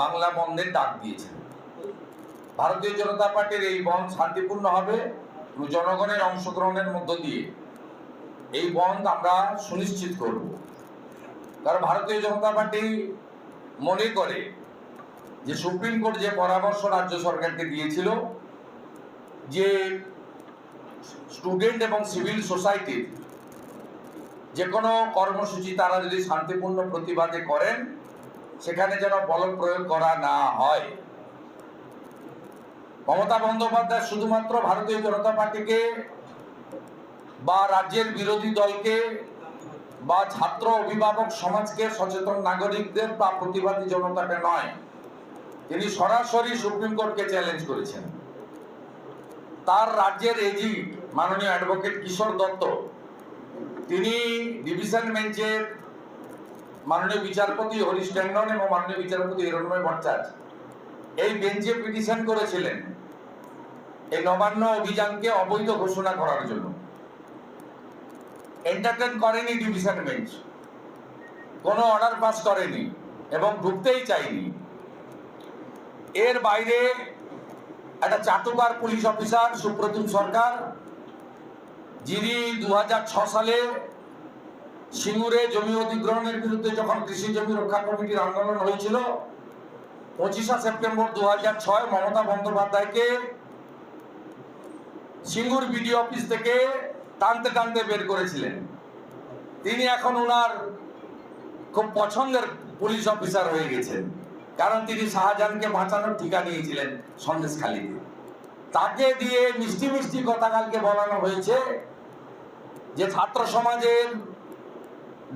বাংলা বন্ধের ডাক দিয়েছেন। ভারতীয় জনতা পার্টির এই বন্ধ শান্তিপূর্ণ হবে জনগণের অংশগ্রহণের মধ্য দিয়ে এই বন্ধ আমরা সুনিশ্চিত করব। কারণ ভারতীয় জনতা পার্টি মনে করে যে সুপ্রিম কোর্ট যে পরামর্শ রাজ্য সরকারকে দিয়েছিল যে স্টুডেন্ট এবং সিভিল সোসাইটির যে কোনো কর্মসূচি তারা যদি শান্তিপূর্ণ প্রতিবাদে করেন সেখানে যেন বল প্রয়োগ করা না হয়। মমতা বন্দ্যোপাধ্যায় শুধুমাত্র ভারতীয় জনতা পার্টিকে বা রাজ্যের বিরোধী দলকে বা ছাত্র অভিভাবক সমাজকে, সচেতন নাগরিকদের বা প্রতিবাদী জনতাকে নয়, তিনি সরাসরি সুপ্রিম কোর্টকে চ্যালেঞ্জ করেছেন। তার রাজ্যের এজি মাননীয় অ্যাডভোকেট কিশোর দত্ত, তিনি ডিভিশন বেঞ্চের মাননীয় বিচারপতি হরিশ ট্যান্ডন এবং মাননীয় বিচারপতি হিরণময় ভট্টাচার্য এই বেঞ্চে পিটিশন করেছিলেন এই নবান্ন অভিযানকে অবৈধ ঘোষণা করার জন্য। এন্টারটেন করেনি ডিভিশন বেঞ্চ, কোনো অর্ডার পাস করেনি এবং ঢুকতেই চাইনি। এর বাইরে একটা চাটুকার পুলিশ অফিসার সুপ্রতিম সরকার, যিনি 2006 সালে সিঙ্গুরে জমি অধিগ্রহণের বিরুদ্ধে যখন কৃষি জমি রক্ষা কমিটির আন্দোলন হয়েছিল, 25 সেপ্টেম্বর 2006 মমতা বন্দ্যোপাধ্যায়কে সিঙ্গুর বিডিও অফিস থেকে টানতে টানতে বের করেছিলেন। তিনি এখন ওনার খুব পছন্দের পুলিশ অফিসার হয়ে গেছেন, কারণ তিনি শাহজাহানকে বাঁচানোর ঠিকা নিয়েছিলেন সন্দেশখালীতে। তাকে দিয়ে মিষ্টি মিষ্টি কথা কালকে বলানো হয়েছে যে ছাত্র সমাজের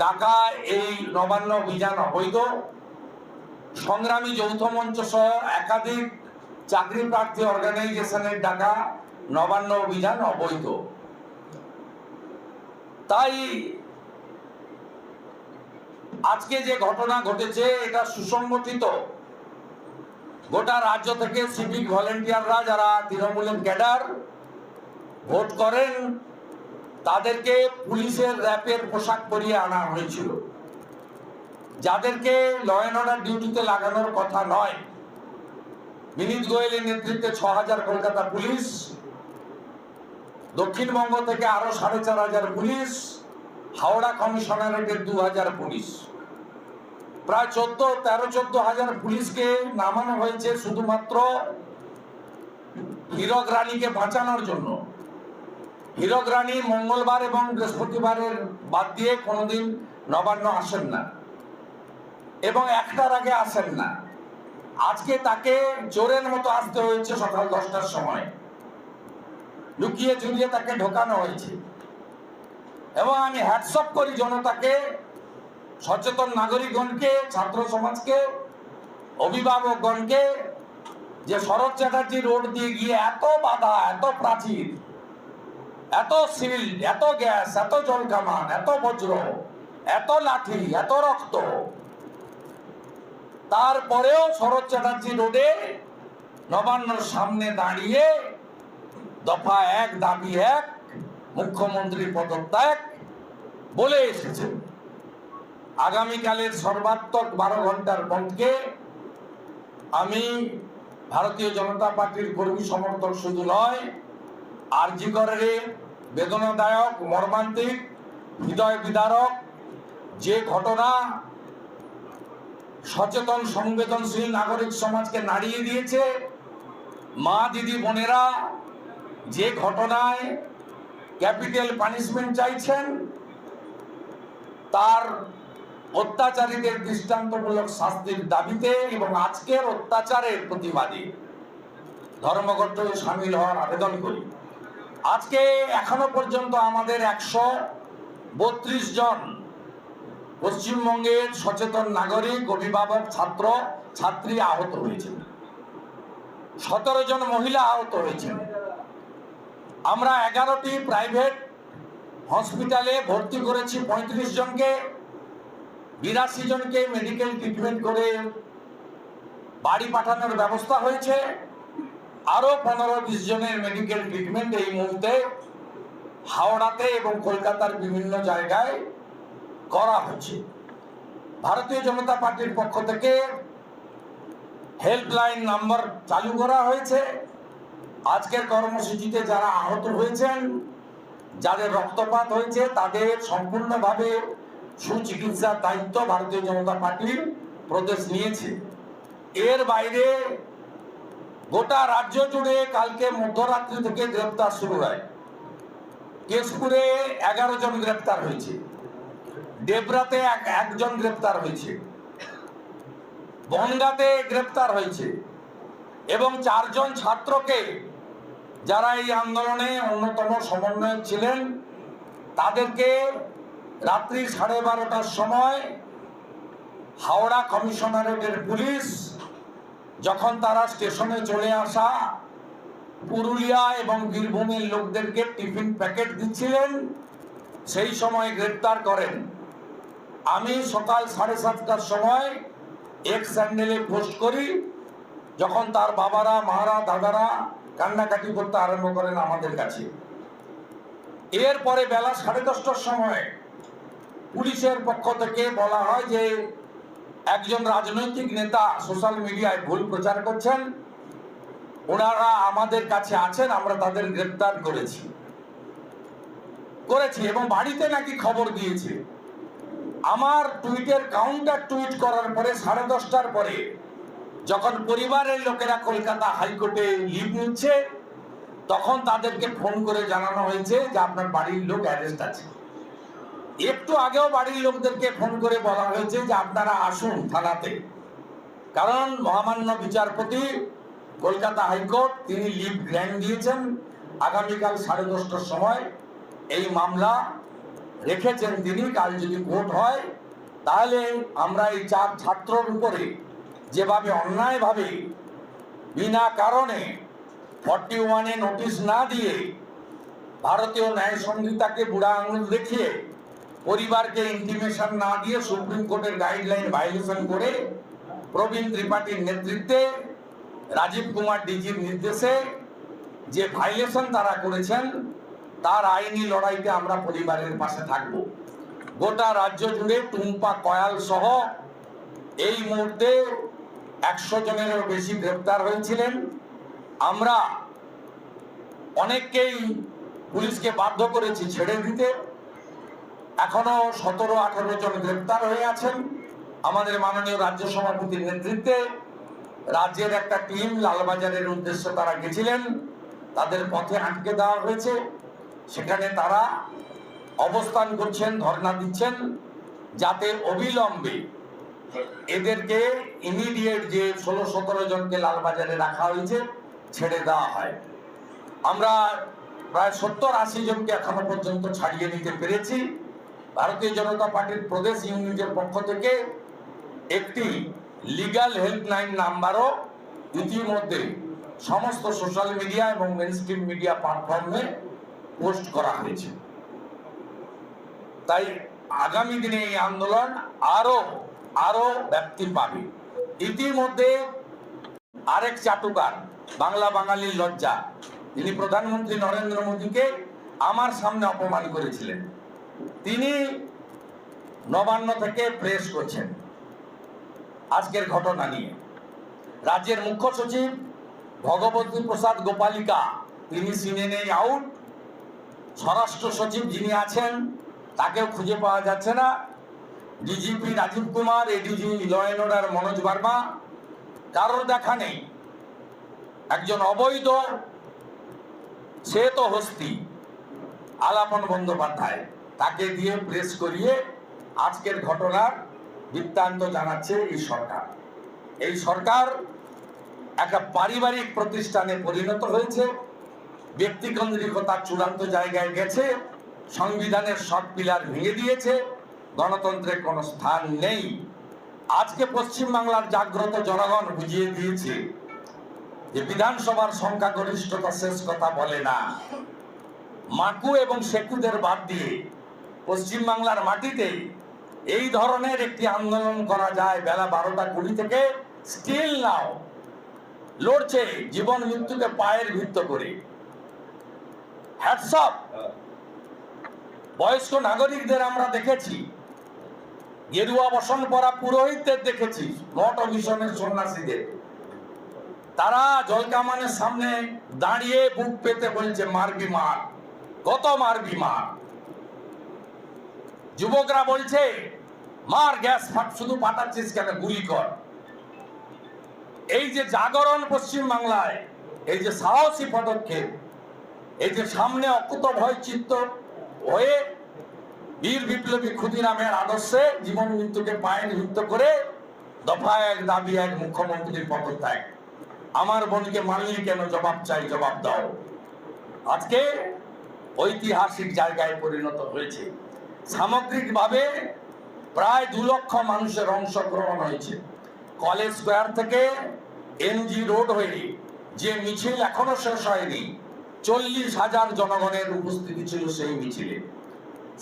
ডাকা এই নবান্ন অভিযান অবৈধ, সংগ্রামী যৌথ মঞ্চ সহ একাধিক চাকরি প্রার্থী অর্গানাইজেশনের ডাকা নবান্ন অভিযান অবৈধ। তাই আজকে যে ঘটনা ঘটেছে এটা সুসংগঠিত। গোটা রাজ্য থেকে সিভিক ভলেন্টিয়াররা যারা তৃণমূলের ক্যাডার ভোট করেন তাদেরকে পুলিশের র্যাপের পোশাক পরিয়ে আনা হয়েছিল, যাদেরকে ল অ্যান্ড অর্ডার ডিউটিতে লাগানোর কথা নয়। বিনীত গোয়েলের নেতৃত্বে 6000 কলকাতা পুলিশ, দক্ষিণবঙ্গ থেকে আরো 4500 পুলিশ, হাওড়া কমিশনারেটের 2000 পুলিশ, প্রায় 13-14,000 পুলিশকে নামানো হয়েছে শুধুমাত্র হীরক রানীকে বাঁচানোর জন্য। হীরক রানী মঙ্গলবার এবং বৃহস্পতিবারের বাদ দিয়ে কোনোদিন নবান্ন আসেন না এবং একটার আগে আসেন না। আজকে তাকে চোরের মতো আসতে হয়েছে সকাল 10টার সময়, লুকিয়ে ঝুলিয়ে তাকে ঢোকানো হয়েছে। এবং আমি হ্যাটসঅপ করি জনতাকে, সচেতন নাগরিকগণকে, ছাত্র সমাজকে, অভিভাবকগণকে, যে শরৎ চ্যাটার্জি রোড দিয়ে গিয়ে এত বাধা, এত প্রাচীর, এত শিল্ড, এত গ্যাস, এত জল কামান, এত বজ্র, এত লাঠি, এত রক্ত, তারপরেও শরৎ চ্যাটার্জি রোডে নবান্নর সামনে দাঁড়িয়ে দফা 1 দাবি 1 মুখ্যমন্ত্রী পদত্যাগ বলে এসেছেন। আগামীকালের সর্বাত্মক 12 ঘন্টার বন্ধকে আমি ভারতীয় জনতা পার্টির কর্মী সমর্থক শুধু নয়, আরজি করের বেদনাদায়ক, মর্মান্তিক, হৃদয় বিদারক যে ঘটনা সচেতন সংবেদনশীল নাগরিক সমাজকে নাড়িয়ে দিয়েছে, মা দিদি বোনেরা যে ঘটনায় ক্যাপিটাল পানিশমেন্ট চাইছেন, তার অত্যাচারীদের দৃষ্টান্তমূলক শাস্তির দাবিতে এবং আজকের অত্যাচারের প্রতিবাদে ধর্মঘটে সামিল হওয়ার আবেদন করি। আজকে এখনো পর্যন্ত আমাদের 132 জন পশ্চিমবঙ্গের সচেতন নাগরিক, অভিভাবক, ছাত্র ছাত্রী আহত হয়েছেন, 17 জন মহিলা আহত হয়েছেন। আমরা 11টি প্রাইভেট হসপিটালে ভর্তি করেছি 35 জনকে, 82 জনকে মেডিকেল ট্রিটমেন্ট করে বাড়ি পাঠানোর ব্যবস্থা হয়েছে। আরো 15-20 জনের মেডিকেল ট্রিটমেন্ট এই মুহূর্তে হাওড়াতে এবং কলকাতার বিভিন্ন জায়গায় করা হচ্ছে। ভারতীয় জনতা পার্টির পক্ষ থেকে হেল্পলাইন নাম্বার চালু করা হয়েছে। আজকের কর্মসূচিতে যারা আহত হয়েছেন, যাদের রক্তপাত হয়েছে, তাদের সম্পূর্ণভাবে সুচিকিৎসার দায়িত্ব ভারতীয় জনতা পার্টি প্রদেশ নিয়েছে। এর বাইরে গোটা রাজ্য জুড়ে কালকে মধ্যরাত্রি থেকে গ্রেপ্তার শুরু হয়। কেশপুরে 11 জন গ্রেপ্তার হয়েছে, ডেবরাতে একজন গ্রেপ্তার হয়েছে, বনগাঁতে গ্রেপ্তার হয়েছে এবং 4 জন ছাত্রকে, যারা এই আন্দোলনে অন্যতম সমন্বয়ক ছিলেন, তাদেরকে রাত্রি 12:30টার সময় হাওড়া কমিশনারেটের পুলিশ, যখন তারা স্টেশনে চলে আসা পুরুলিয়া এবং বীরভূমের লোকদেরকে টিফিন প্যাকেট দিচ্ছিলেন, সেই সময় গ্রেপ্তার করেন। আমি সকাল 7:30টার সময় এক্স হ্যান্ডেলে পোস্ট করি, যখন তার বাবারা, মারা, দাদারা কান্নাকাটি করতে আরম্ভ করেন আমাদের কাছে। এরপরে বেলা 10:30টার সময় পুলিশের পক্ষ থেকে বলা হয় যে একজন রাজনৈতিক নেতা সোশ্যাল মিডিয়ায় ভুল প্রচার করছেন, ওনারা আমাদের কাছে আছেন, আমরা তাদের গ্রেপ্তার করেছি এবং বাড়িতে নাকি খবর দিয়েছে। আমার টুইটের কাউন্টার টুইট করার পরে 10:30টার পরে যখন পরিবারের লোকেরা কলকাতা হাইকোর্টে লিভ নিচ্ছে, তখন তাদেরকে ফোন করে জানানো হয়েছে যে আপনার বাড়ির লোক অ্যারেস্ট আছে। একটু আগেও বাড়ির লোকদেরকে ফোন করে বলা হয়েছে যে আপনারা আসুন থানাতে, কারণ মহামান্য বিচারপতি কলকাতা হাইকোর্ট তিনি লিভ গ্র্যান্ট দিয়েছেন। আগামীকাল 10:30টার সময় এই মামলা রেখেছেন তিনি। কাল যদি কোর্ট হয়, তাহলে আমরা এই 4 ছাত্রর উপরে যেভাবে অন্যায়ভাবে বিনা কারণে 41-এ নোটিশ না দিয়ে, ভারতীয় ন্যায় সংহিতাকে বুড়া আঙুল দেখিয়ে, পরিবারকে ইন্টিমেশন না দিয়ে, সুপ্রিম কোর্টের গাইডলাইন ভায়োলেশন করে, প্রবীণ ত্রিপাঠীর নেতৃত্বে রাজীব কুমার ডিজির নির্দেশে যে ভায়োলেশন তারা করেছেন, তার আইনি লড়াইতে আমরা পরিবারের পাশে থাকব। গোটা রাজ্য জুড়ে টুম্পা কয়াল সহ এই মুহূর্তে 100 জনেরও বেশি গ্রেপ্তার হয়েছিলেন। আমরা অনেককেই পুলিশকে বাধ্য করেছি ছেড়ে দিতে। এখনো 17-18 জন গ্রেপ্তার হয়ে আছেন। আমাদের মাননীয় রাজ্য সভাপতির নেতৃত্বে রাজ্যের একটা টিম লালবাজারের উদ্দেশ্যে তারা গেছিলেন, তাদের পথে আটকে দেওয়া হয়েছে। সেখানে তারা অবস্থান করছেন, ধর্ণা দিচ্ছেন, যাতে অবিলম্বে এদেরকে ইমিডিয়েট যে 16-17 জনকে লালবাজারে রাখা হয়েছে ছেড়ে দেওয়া হয়। আমরা প্রায় 70-80 জনকে এখনো পর্যন্ত ছাড়িয়ে নিতে পেরেছি। ভারতীয় জনতা পার্টির প্রদেশ ইউনিটের পক্ষ থেকে একটি লিগ্যাল হেল্পলাইন নাম্বারও ইতিমধ্যে সমস্ত সোশ্যাল মিডিয়া এবং মেইনস্ট্রিম মিডিয়া প্ল্যাটফর্মে পোস্ট করা হয়েছে। তাই আগামী দিনে এই আন্দোলন আরো ব্যাপ্তি পাবে। ইতিমধ্যে আরেক চাটুকার, বাংলা বাঙালির লজ্জা, তিনি প্রধানমন্ত্রী নরেন্দ্র মোদীকে আমার সামনে অপমান করেছিলেন, তিনি নবান্ন থেকে প্রেস করছেন আজকের ঘটনা নিয়ে। রাজ্যের মুখ্য সচিব ভগবতী প্রসাদ গোপালিকা, তিনি সিনেনে আউট। স্বরাষ্ট্র সচিব যিনি আছেন, তাকেও খুঁজে পাওয়া যাচ্ছে না। DGP Rajiv Kumar, ADG law and order Manoj Verma, কারোর দেখা নেই। একজন অবৈধ সে তো হস্তি আলাপন বন্দ্যোপাধ্যায়, তাকে দিয়ে প্রেস করিয়ে আজকের ঘটনার বৃত্তান্ত জানাচ্ছে এই সরকার। এই সরকার একটা পারিবারিক প্রতিষ্ঠানে পরিণত হয়েছে, ব্যক্তিকেন্দ্রিকতার চূড়ান্ত জায়গায় গেছে, সংবিধানের সব পিলার ভেঙে দিয়েছে, গণতন্ত্রের কোনো স্থান নেই। আজকে পশ্চিমবাংলার জাগ্রত জনগণ বুঝিয়ে দিয়েছে যে বিধানসভার সংখ্যাগরিষ্ঠতা শেষ কথা বলে না। মাকু এবং শেকুদের বাদ দিয়ে পশ্চিমবাংলার মাটিতে এই ধরনের একটি আন্দোলন করা যায় বেলা 12টা 20 থেকে, স্টিল নাও লড়ছে জীবন মৃত্যুকে পায়ের ভিত্ত করে। Hats off. বয়স্ক নাগরিকদের আমরা দেখেছি, গেরুয়া বসন পরা পুরোহিতদের দেখেছি, মঠ ও মিশনের সন্ন্যাসীদের, তারা জলকামানের সামনে দাঁড়িয়ে বুক পেতে বলছে মারবি মার, কত মারবি মার। যুবকরা বলছে মার, গ্যাস শুধু পাঠাচ্ছিস কেন, গুলি কর। এই যে জাগরণ পশ্চিম বাংলায়, এই যে সাহসী পদক্ষেপ, এই যে সামনে অকুত ভয় চিত্ত হয়ে বীর বিপ্লবী ক্ষুদিরামের আদর্শে জীবন মৃত্যুকে পায়ে নিযুক্ত করে দফা এক দাবি এক, মুখ্যমন্ত্রীর পদত্যাগ। আমার বোনকে মানলি কেন, জবাব চাই, জবাব দাও। আজকে ঐতিহাসিক জায়গায় পরিণত হয়েছে। সামগ্রিকভাবে প্রায় 2 লক্ষ মানুষের অংশগ্রহণ হয়েছে। কলেজ স্কোয়ার থেকে এমজি রোড হয়ে যে মিছিল এখনো শেষ হয়নি, 40,000 জনগণের উপস্থিতি ছিল সেই মিছিলে।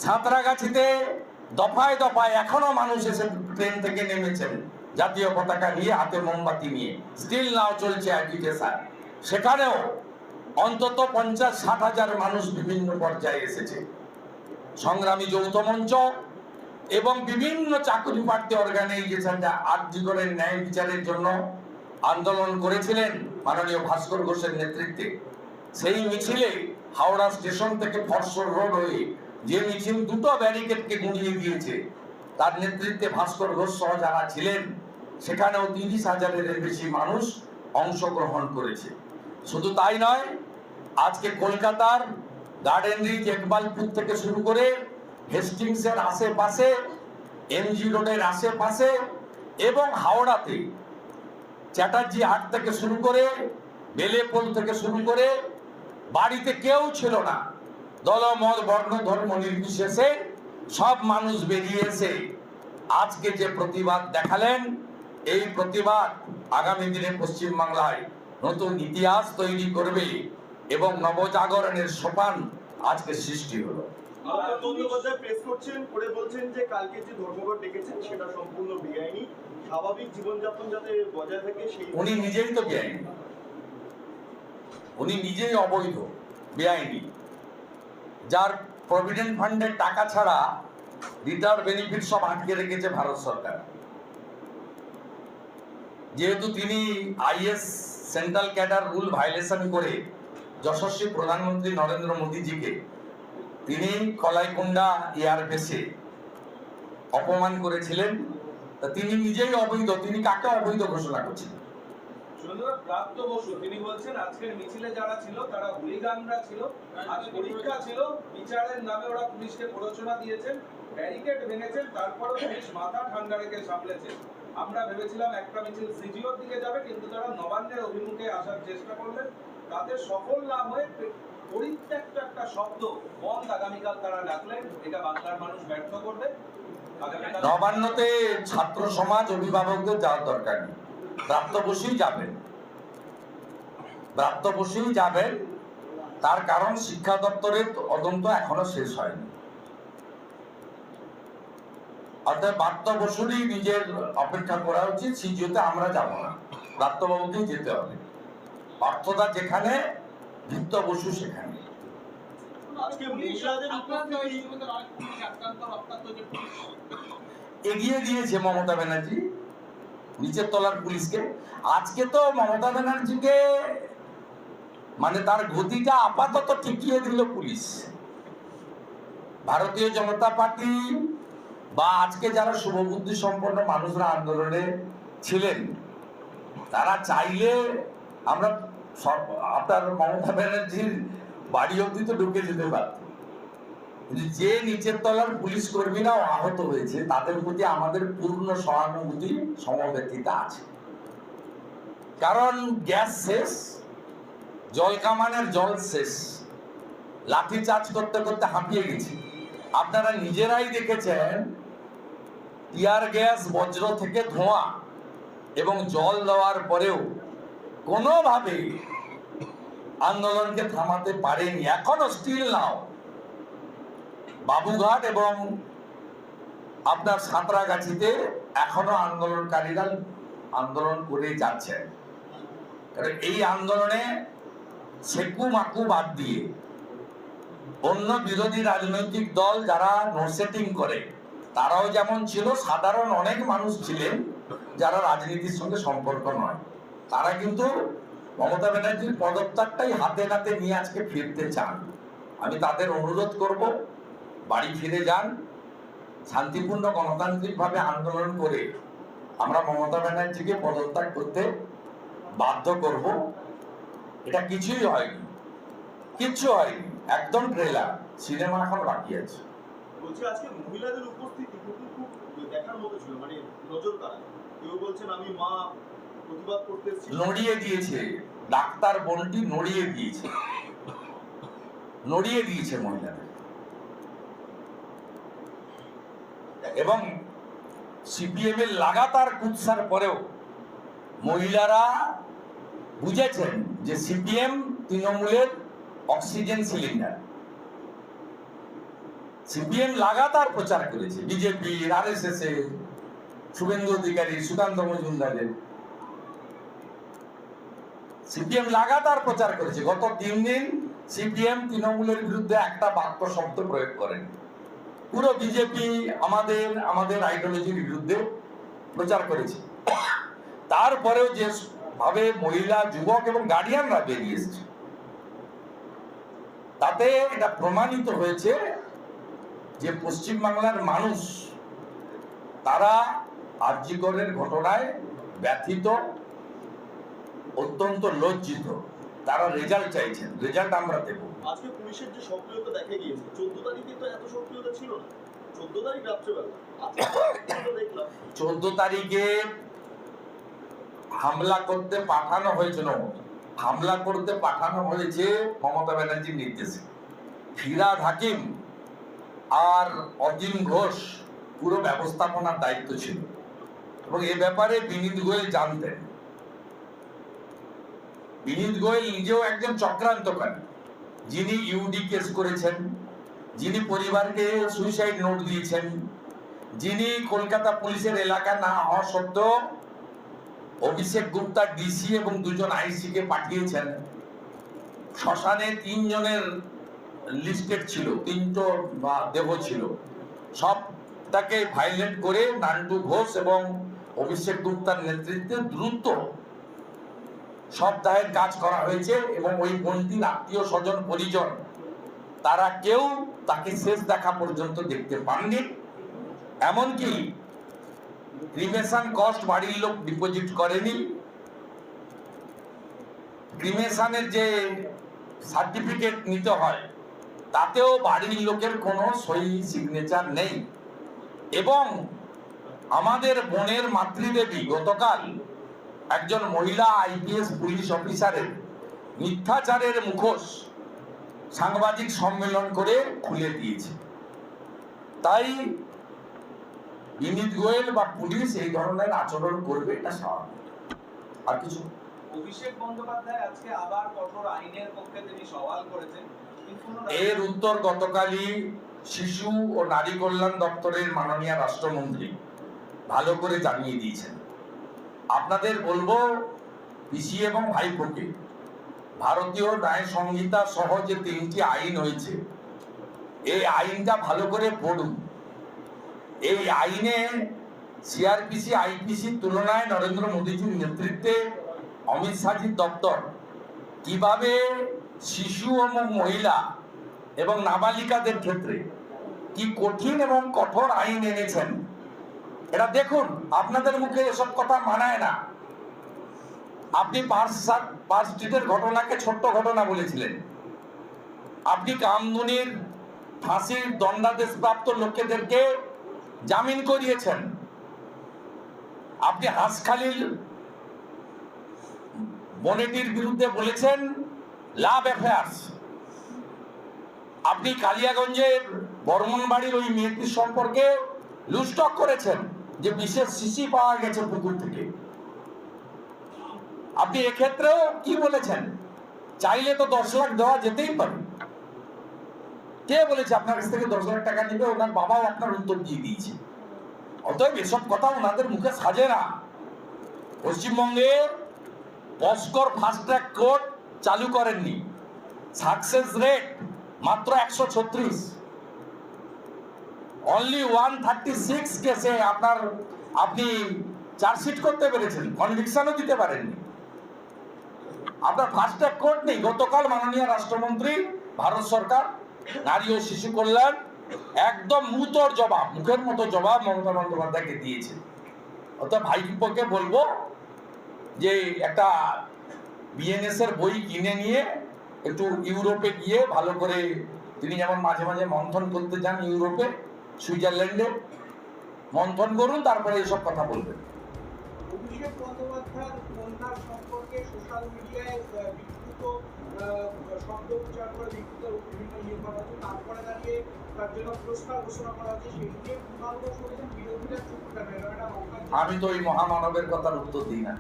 সাঁতরাগাছিতে দফায় দফায় এখনো মানুষ এসে ট্রেন থেকে নেমেছেন জাতীয় পতাকা নিয়ে, হাতে মোমবাতি নিয়ে। স্টিল নাও চলছে অ্যাজিটেশন। সেখানেও অন্তত 50-60 মানুষ বিভিন্ন পর্যায়ে এসেছে। সংগ্রামী যৌথ মঞ্চ এবং বিভিন্ন চাকরি প্রার্থী অর্গানাইজেশন যা আর্যিকরের ন্যায় বিচারের জন্য আন্দোলন করেছিলেন মাননীয় ভাস্কর ঘোষের নেতৃত্বে, সেই মিছিলে হাওড়া স্টেশন থেকে ফরসর রোড হয়ে যে মিছিল 2টো ব্যারিকেডকে গুঁড়িয়ে দিয়েছে, তার নেতৃত্বে ভাস্কর ঘোষ সহ যারা ছিলেন, সেখানেও 30,000-এর বেশি মানুষ অংশগ্রহণ করেছে। শুধু তাই নয়, আজকে কলকাতার গার্ডেন রিচ, একবালপুর থেকে শুরু করে হেস্টিংসের আশেপাশে, এমজি রোডের আশেপাশে এবং হাওড়াতে চ্যাটার্জি হাট থেকে শুরু করে বেলেপোল থেকে শুরু করে বাড়িতে কেউ ছিল না। দলমত বর্ণ ধর্ম নির্বিশেষে সব মানুষ বেরিয়ে এসে আজকে যে প্রতিবাদ দেখালেন, এই প্রতিবাদ আগামী দিনে পশ্চিমবাংলায় নতুন ইতিহাস তৈরি করবে এবং নবজাগরণের সোপান আজকে সৃষ্টি হলো। বন্দ্যোপাধ্যায় প্রেস করছেন করে বলছেন যে কালকে যে ধর্মঘট ডেকেছেন সেটা সম্পূর্ণ বেআইনি, স্বাভাবিক জীবনযাপন যাতে বজায় থাকে সেই। উনি নিজেই তো বেআইনি, উনি নিজেই অবৈধ, বেআইনি, যার প্রভিডেন্ট ফান্ডের টাকা ছাড়া রিটায়ার বেনিফিট সব আটকে রেখেছে ভারত সরকার। যেহেতু তিনি is central cadre rule violation করে যশস্বী প্রধানমন্ত্রী নরেন্দ্র মোদীজিকে তিনি কলাইকুণ্ডা এয়ারবেসে অপমান করেছিলেন, তা তিনি নিজেই অবৈধ। তিনি কাকে অবৈধ ঘোষণা করছেন? প্রাপ্ত বসু তিনি বলছেন আজকের মিছিলে যারা ছিল তারা হুলিগানরা ছিল, আজ পরীক্ষা ছিল, বিচারের নামে ওরা পুলিশকে প্ররোচনা দিয়েছেন, ব্যারিকেড ভেঙেছেন, তারপরও পুলিশ মাথা ঠান্ডা রেখে সামলেছে। আমরা ভেবেছিলাম একটা মিছিল সিজিওর দিকে যাবে, কিন্তু তারা নবান্নের অভিমুখে আসার চেষ্টা করলেন, তাতে সফল না হয়ে পরিত্যক্ত একটা শব্দ বন্ধ আগামীকাল তারা ডাকলেন। এটা বাংলার মানুষ ব্যর্থ করবে। নবান্নতে ছাত্র সমাজ, অভিভাবকদের যাওয়ার দরকার নেই, প্রাপ্ত বসুই যাবেন, প্রাপ্ত বসুই যাবেন। তার কারণ শিক্ষা দপ্তরের তদন্ত এখনো শেষ হয়নি। অর্থাৎ প্রাপ্ত বসুরই নিজের অপেক্ষা করা উচিত। সিজিওতে আমরা যাব না, প্রাপ্তবাবুকেই যেতে হবে। পার্থদা যেখানে, ভৃত্য বসু সেখানে। এগিয়ে দিয়েছে মমতা ব্যানার্জি নিচের তলার পুলিশকে। আজকে তো মমতা ব্যানার্জিকে মানে তার গতিটা আপাতত টিকিয়ে দিল পুলিশ। ভারতীয় জনতা পার্টি বা আজকে যারা শুভবুদ্ধি সম্পন্ন মানুষরা আন্দোলনে ছিলেন, তারা চাইলে আমরা আপনার মমতা ব্যানার্জির বাড়ি অব্দি তো ঢুকে যেতে পারত। যে নিচের তলার পুলিশ কর্মীরাও আহত হয়েছে, তাদের প্রতি আমাদের পূর্ণ সহানুভূতি, সমবেতিতা আছে। কারণ গ্যাস শেষ, জলকামানের জল শেষ, লাঠি চার্জ করতে করতে হাঁপিয়ে গেছি। আপনারা নিজেরাই দেখেছেন, টিয়ার গ্যাস, বজ্র থেকে ধোঁয়া এবং জল দেওয়ার পরেও কোনোভাবে আন্দোলনকে থামাতে পারেনি। এখনো স্টিল নাও বাবুঘাট এবং আপনার সাঁতরাগাছিতে এখনো আন্দোলনকারীরা আন্দোলন করে যাচ্ছেন। কারণ এই আন্দোলনে সেকু মাকু বাদ দিয়ে অন্য বিরোধী রাজনৈতিক দল যারা নো সেটিং করে, তারাও যেমন ছিল, সাধারণ অনেক মানুষ ছিলেন যারা রাজনীতির সঙ্গে সম্পর্ক নয়, তারা কিন্তু মমতা ব্যানার্জির পদত্যাগটাই হাতে নাতে নিয়ে আজকে ফিরতে চান। আমি তাদের অনুরোধ করব, বাড়ি ফিরে যান, শান্তিপূর্ণ গণতান্ত্রিকভাবে আন্দোলন করে আমরা মমতা ব্যানার্জিকে পদত্যাগ করতে বাধ্য করব। এটা কিছুই হয়নি, কিচ্ছু হয়নি, একদম ট্রেলার, সিনেমা এখন বাকি আছে। বলছি আজকে মহিলাদের উপস্থিতি কিন্তু খুব দেখার মতো ছিল, মানে নজর কাড়া। কেউ বলছেন আমি মা প্রতিবাদ করতে এসেছি। নড়িয়ে দিয়েছে, ডাক্তার বোনটি নড়িয়ে দিয়েছে মহিলাদের। এবং সিপিএম এর লাগাতার কুৎসার পরেও মহিলারা বুঝেছেন যে সিপিএম তৃণমূলের অক্সিজেন সিলিন্ডার। সিপিএম লাগাতার প্রচার করেছে, বিজেপি, আরএসএস এর, শুভেন্দু অধিকারী, সুকান্ত মজুমদারের। সিপিএম লাগাতার প্রচার করেছে। গত 3 দিন সিপিএম তৃণমূলের বিরুদ্ধে একটা বাক্য শব্দ প্রয়োগ করেন। পুরো বিজেপি আমাদের আইডিওলজির বিরুদ্ধে প্রচার করেছে। তারপরেও যে ভাবে মহিলা, যুবক এবং গার্ডিয়ানরা বেরিয়ে এসেছে, তাতে এটা প্রমাণিত হয়েছে যে পশ্চিমবাংলার মানুষ তারা আরজিকরের ঘটনায় ব্যথিত, অত্যন্ত লজ্জিত। তারা রেজাল্ট চাইছেন, রেজাল্ট আমরা দেব। আজকে পুলিশের যে সক্রিয়তা দেখা গিয়েছে, 14 তারিখে তো এত সক্রিয়তা ছিল না। 14 তারিখ রাত্রেবেলা আজকে দেখলাম 14 তারিখে হামলা করতে পাঠানো হয়েছিল, হামলা করতে পাঠানো হয়েছে মমতা ব্যানার্জির নির্দেশে। ফিরহাদ হাকিম আর অজিম ঘোষ পুরো ব্যবস্থাপনার দায়িত্ব ছিল এবং এ ব্যাপারে বিনীত গোয়েল জানতেন। বিনীত গোয়েল নিজেও একজন চক্রান্তকারী, যিনি ইউডি কেস করেছেন, যিনি পরিবারকে সুইসাইড নোট দিয়েছেন, যিনি কলকাতা পুলিশের এলাকা না হওয়া সত্ত্বেও অভিষেক গুপ্তা ডিসি এবং 2জন আইসি কে পাঠিয়েছেন। শ্মশানে 3 জনের লিস্টেড ছিল, 3টো দেহ ছিল, সবটাকে ভাইলেট করে নান্টু ঘোষ এবং অভিষেক গুপ্তার নেতৃত্বে দ্রুত সব দায়ের কাজ করা হয়েছে এবং ওই বন্দির আত্মীয় স্বজন পরিজন তারা কেউ তাকে শেষ দেখা পর্যন্ত দেখতে পাননি। এমনকি ক্রিমেশন কস্ট বাড়ির লোক ডিপোজিট করেনি। ক্রিমেশনের যে সার্টিফিকেট নিতে হয় তাতেও বাড়ির লোকের কোনো সই সিগনেচার নেই। এবং আমাদের বোনের মাতৃদেবী গতকাল একজন মহিলা আইপিএস পুলিশ অফিসারের মিথ্যাচারের মুখোশ সাংবাদিক সম্মেলন করে খুলে দিয়েছে। তাই বিনীত গোয়েল বা পুলিশ এই ধরনের আচরণ করবে, এটা স্বাভাবিক। আর কিছু অভিষেক বন্দ্যোপাধ্যায় আজকে আবার কঠোর আইনের পক্ষে তিনি সওয়াল করেছেন। এর উত্তর গতকালই শিশু ও নারী কল্যাণ দপ্তরের মাননীয় রাষ্ট্রমন্ত্রী ভালো করে জানিয়ে দিয়েছেন। আপনাদের বলবো, পিসি এবং ভাইপোকে ভারতীয় ন্যায় সংহিতা সহ যে 3টি আইন হয়েছে, এই আইনটা ভালো করে পড়ুন। এই আইনে সিআরপিসি, আইপিসির তুলনায় নরেন্দ্র মোদীজির নেতৃত্বে অমিত শাহজির দপ্তর কিভাবে শিশু এবং মহিলা এবং নাবালিকাদের ক্ষেত্রে কি কঠিন এবং কঠোর আইন এনেছেন। এটা দেখুন, আপনাদের মুখে এসব কথা মানায় না। আপনি পার্ক স্ট্রিটের ঘটনাকে ছোট্ট ঘটনা বলেছিলেন। আপনি কামদুনির ফাঁসির দণ্ডাদেশপ্রাপ্ত লোকেদেরকে জামিন করিয়েছেন। আপনি হাঁসখালির বনেটির বিরুদ্ধে বলেছেন লাভ অ্যাফেয়ার্স। আপনি কালিয়াগঞ্জের বর্মনবাড়ির ওই মেয়েটির সম্পর্কে লুস্টক করেছেন যে বিশেষ শিশি পাওয়া গেছে পুকুর থেকে। আপনি এক্ষেত্রেও কি বলেছেন, চাইলে তো 10 লাখ দেওয়া যেতেই পারে। কে বলেছে আপনার কাছ থেকে 10 লাখ টাকা নিবে? ওনার বাবাও আপনার উত্তর দিয়ে দিয়েছে। অতএব এসব কথা ওনাদের মুখে সাজে না। পশ্চিমবঙ্গে পস্কর ফাস্ট ট্র্যাক কোর্ট চালু করেননি, সাকসেস রেট মাত্র 136। অনলি 136 কেসে আপনি চার্জশিট করতে পেরেছেন, কনভিকশনও দিতে পারেননি। আপনার ফার্স্ট ট্র্যাক কোর্ট নেই। গতকাল মাননীয় রাষ্ট্রমন্ত্রী ভারত সরকার নারী ও শিশু কল্যাণ একদম মুতোর জবাব, মুখের মতো জবাব মমতা বন্দ্যোপাধ্যায়কে দিয়েছে। অর্থাৎ ভাইপোকে বলবো যে একটা বিএনএস এর বই কিনে নিয়ে একটু ইউরোপে গিয়ে ভালো করে, তিনি যেমন মাঝে মাঝে মন্থন করতে যান ইউরোপে, সুইজারল্যান্ডে মন্থন করুন, তারপরে এসব কথা বলবেন। অভিষেক বন্দ্যোপাধ্যায়ের কন্যা সম্পর্কে সোশ্যাল মিডিয়ায় বিকৃত শব্দ উচ্চারণ করে বিকৃত বিভিন্ন করা হচ্ছে, তারপরে দাঁড়িয়ে তার জন্য পুরস্কার ঘোষণা করা হচ্ছে, সেই নিয়ে পুনর্বাস করেছেন বিরোধীরা চুপ কেন? আমি তো ওই মহামানবের কথার উত্তর দিই না।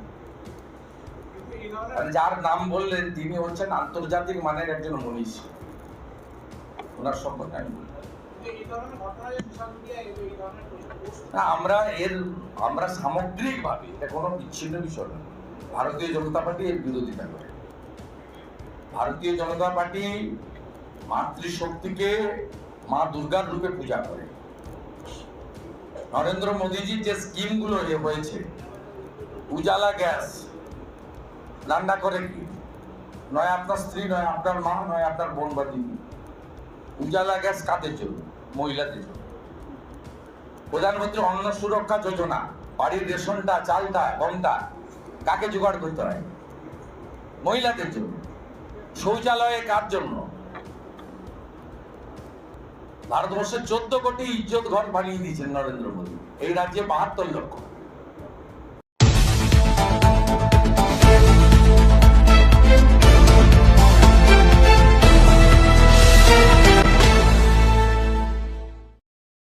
কিন্তু এই ধরনের মানে যার নাম বললেন তিনি হচ্ছেন আন্তর্জাতিক মানের একজন মনীষী, ওনার সম্পর্কে আমি বলি এই ধরনের ঘটনা সোশ্যাল মিডিয়ায় এই ধরনের পোস্ট না। আমরা সামগ্রিকভাবে, এটা কোনো বিচ্ছিন্ন বিষয় না, ভারতীয় জনতা পার্টি এর বিরোধিতা করে। ভারতীয় জনতা পার্টি মাতৃশক্তিকে মা দুর্গার রূপে পূজা করে। নরেন্দ্র মোদীজির যে স্কিমগুলো হয়েছে, উজালা গ্যাস রান্না করে কি, নয় আপনার স্ত্রী, নয় আপনার মা, নয় আপনার বোন বা দিদি। উজালা গ্যাস কাদের জন্য? মহিলাদের জন্য। প্রধানমন্ত্রী অন্ন সুরক্ষা যোজনা, বাড়ির রেশনটা, চালটা, গমটা কাকে জোগাড় করতে হয়? মহিলাদের জন্য। শৌচালয়ে কার জন্য? ভারতবর্ষের 14 কোটি ইজ্জত ঘর বানিয়ে দিয়েছেন নরেন্দ্র মোদী, এই রাজ্যে 72 লক্ষ।